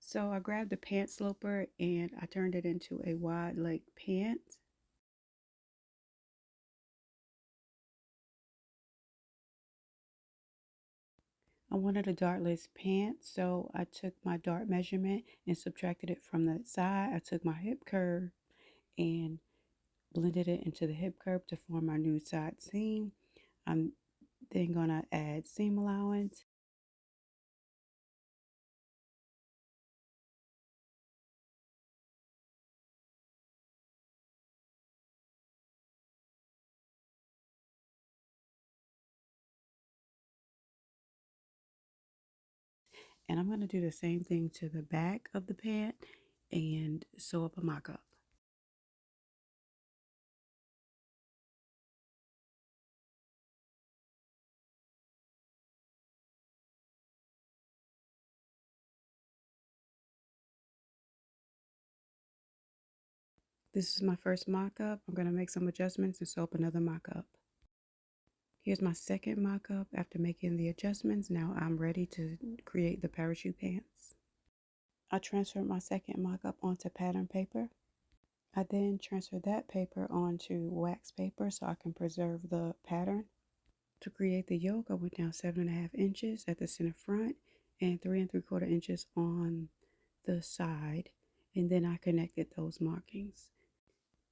So I grabbed a pant sloper and I turned it into a wide leg pant. I wanted a dartless pant, so I took my dart measurement and subtracted it from the side. I took my hip curve and blended it into the hip curve to form our new side seam. I'm then gonna add seam allowance. And I'm gonna do the same thing to the back of the pant and sew up a mock-up. This is my first mock-up. I'm gonna make some adjustments and sew up another mock-up. Here's my second mock-up after making the adjustments. Now I'm ready to create the parachute pants. I transferred my second mock-up onto pattern paper. I then transferred that paper onto wax paper so I can preserve the pattern. To create the yoke, I went down 7.5 inches at the center front and 3 3/4 inches on the side, and then I connected those markings.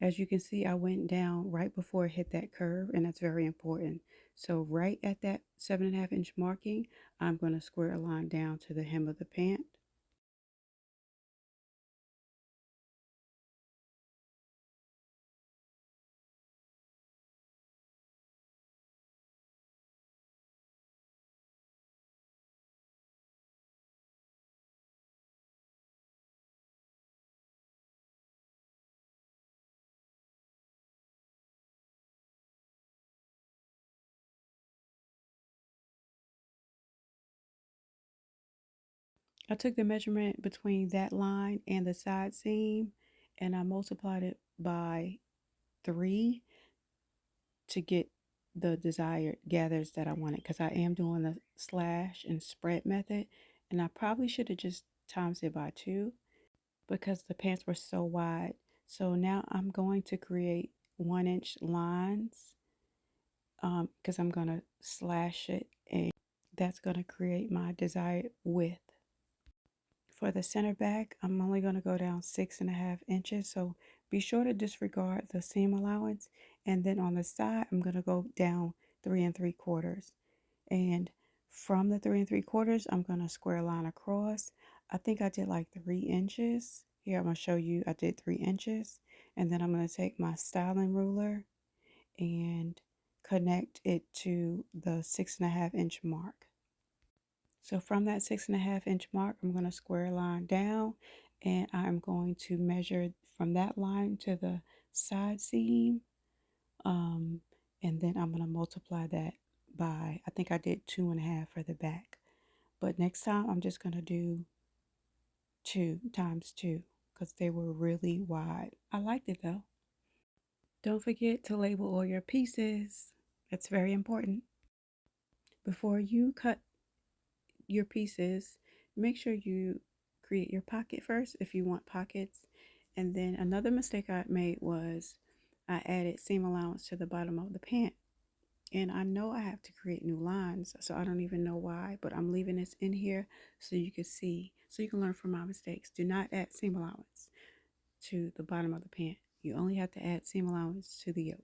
As you can see, I went down right before it hit that curve, and that's very important. So right at that 7.5 inch marking, I'm going to square a line down to the hem of the pant. I took the measurement between that line and the side seam, and I multiplied it by 3 to get the desired gathers that I wanted, because I am doing the slash and spread method, and I probably should have just times it by 2 because the pants were so wide. So now I'm going to create 1 inch lines because I'm going to slash it, and that's going to create my desired width. For the center back, I'm only going to go down 6.5 inches. So be sure to disregard the seam allowance. And then on the side, I'm going to go down 3 3/4. And from the 3 3/4, I'm going to square line across. I think I did like 3 inches. Here, I'm going to show you I did 3 inches. And then I'm going to take my styling ruler and connect it to the 6.5 inch mark. So from that 6.5 inch mark, I'm going to square a line down, and I'm going to measure from that line to the side seam. Um, and then I'm going to multiply that by, I think I did 2.5 for the back. But next time I'm just going to do 2 times 2 because they were really wide. I liked it though. Don't forget to label all your pieces. That's very important. Before you cut your pieces, make sure you create your pocket first if you want pockets. And then another mistake I made was I added seam allowance to the bottom of the pant. And I know I have to create new lines, so I don't even know why, but I'm leaving this in here so you can see, so you can learn from my mistakes. Do not add seam allowance to the bottom of the pant. You only have to add seam allowance to the yoke.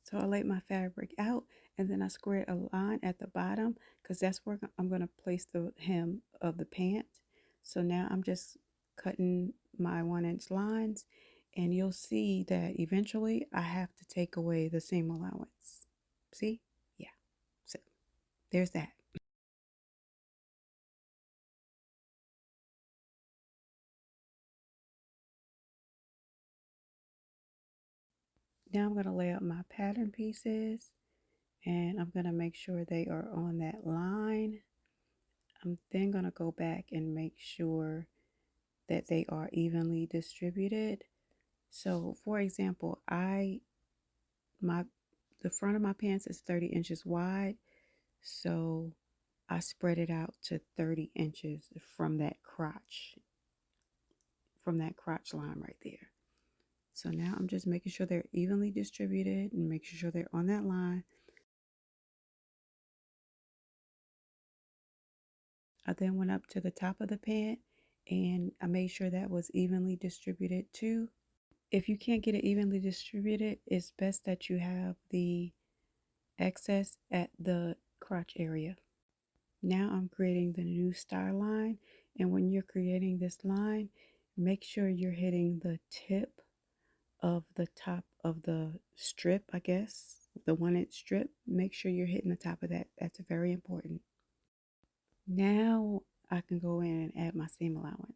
So I laid my fabric out, and then I squared a line at the bottom because that's where I'm going to place the hem of the pant. So now I'm just cutting my 1 inch lines, And you'll see that eventually I have to take away the seam allowance. See? Yeah. So there's that. Now I'm going to lay out my pattern pieces, and I'm going to make sure they are on that line. I'm then going to go back and make sure that they are evenly distributed. So for example, my the front of my pants is 30 inches wide, so I spread it out to 30 inches from that crotch line right there. So now I'm just making sure they're evenly distributed and making sure they're on that line. I then went up to the top of the pant and I made sure that was evenly distributed too. If you can't get it evenly distributed, it's best that you have the excess at the crotch area. Now I'm creating the new star line, and when you're creating this line, make sure you're hitting the tip of the top of the strip, I guess, the 1 inch strip. Make sure you're hitting the top of that. That's very important. Now I can go in and add my seam allowance.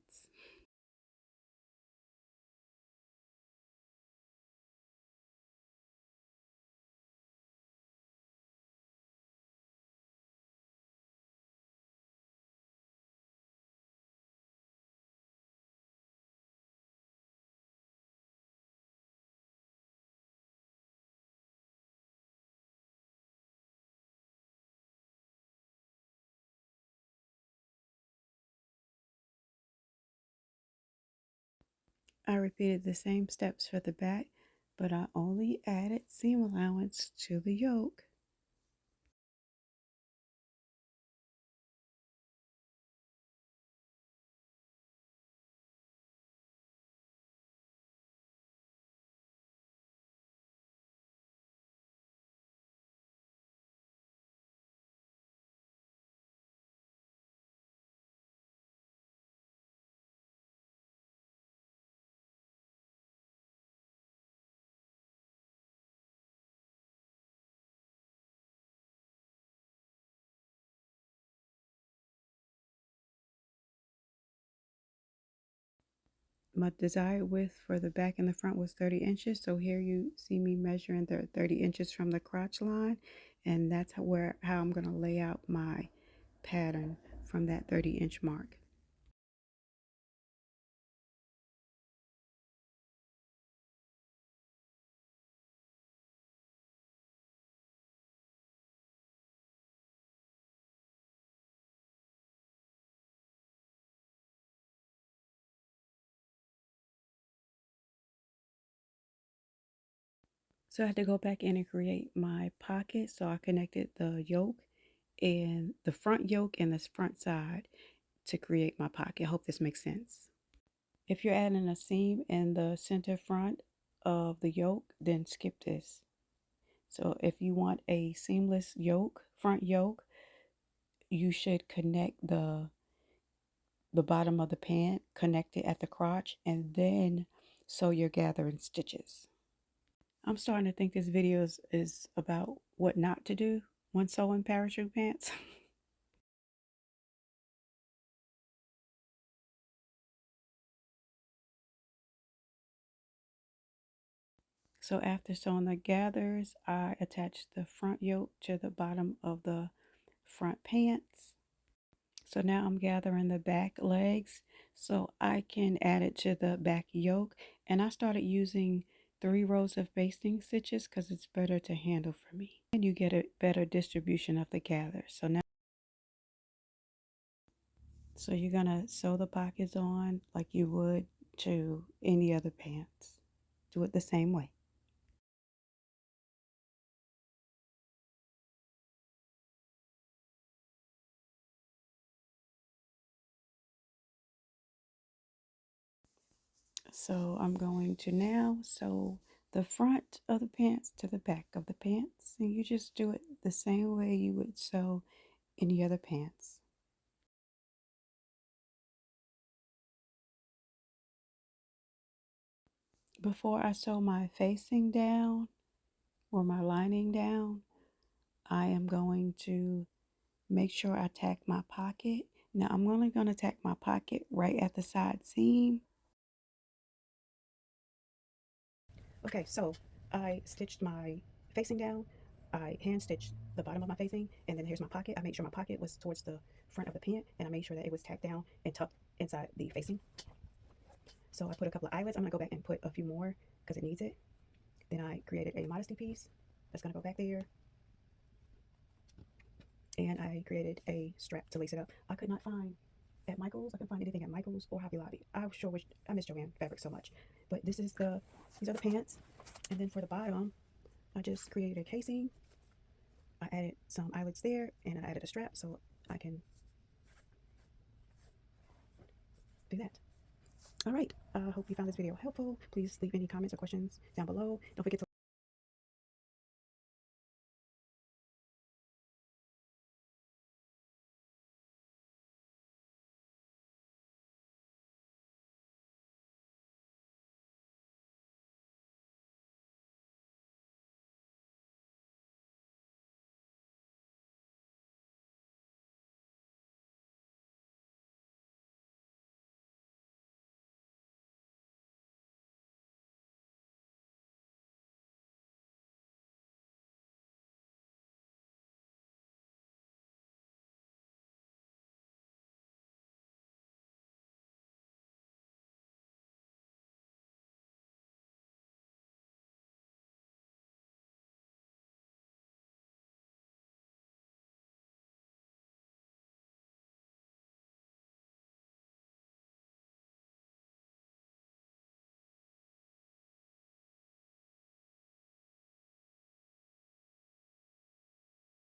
I repeated the same steps for the back, but I only added seam allowance to the yoke. My desired width for the back and the front was 30 inches. So here you see me measuring the 30 inches from the crotch line. And that's how I'm going to lay out my pattern from that 30-inch mark. So I had to go back in and create my pocket. So I connected the yoke and the front yoke and this front side to create my pocket. I hope this makes sense. If you're adding a seam in the center front of the yoke, then skip this. So if you want a seamless yoke, front yoke, you should connect the bottom of the pant, connect it at the crotch, and then sew your gathering stitches. I'm starting to think this video is about what not to do when sewing parachute pants. So after sewing the gathers, I attached the front yoke to the bottom of the front pants. So now I'm gathering the back legs so I can add it to the back yoke. And I started using 3 rows of basting stitches because it's better to handle for me. And you get a better distribution of the gather. So you're gonna sew the pockets on like you would to any other pants. Do it the same way. So I'm going to now sew the front of the pants to the back of the pants, and you just do it the same way you would sew any other pants. Before I sew my facing down or my lining down, I am going to make sure I tack my pocket. Now I'm only going to tack my pocket right at the side seam. Okay, so I stitched my facing down. I hand stitched the bottom of my facing, and then here's my pocket. I made sure my pocket was towards the front of the pant, and I made sure that it was tacked down and tucked inside the facing. So I put a couple of eyelets. I'm gonna go back and put a few more because it needs it. Then I created a modesty piece that's gonna go back there, and I created a strap to lace it up. I could not find at Michael's. I couldn't find anything at Michael's or Hobby Lobby. I sure wish I miss Joann fabric so much. But these are the pants, and then for the bottom, I just created a casing. I added some eyelets there, and I added a strap so I can do that. All right. I hope you found this video helpful. Please leave any comments or questions down below. Don't forget to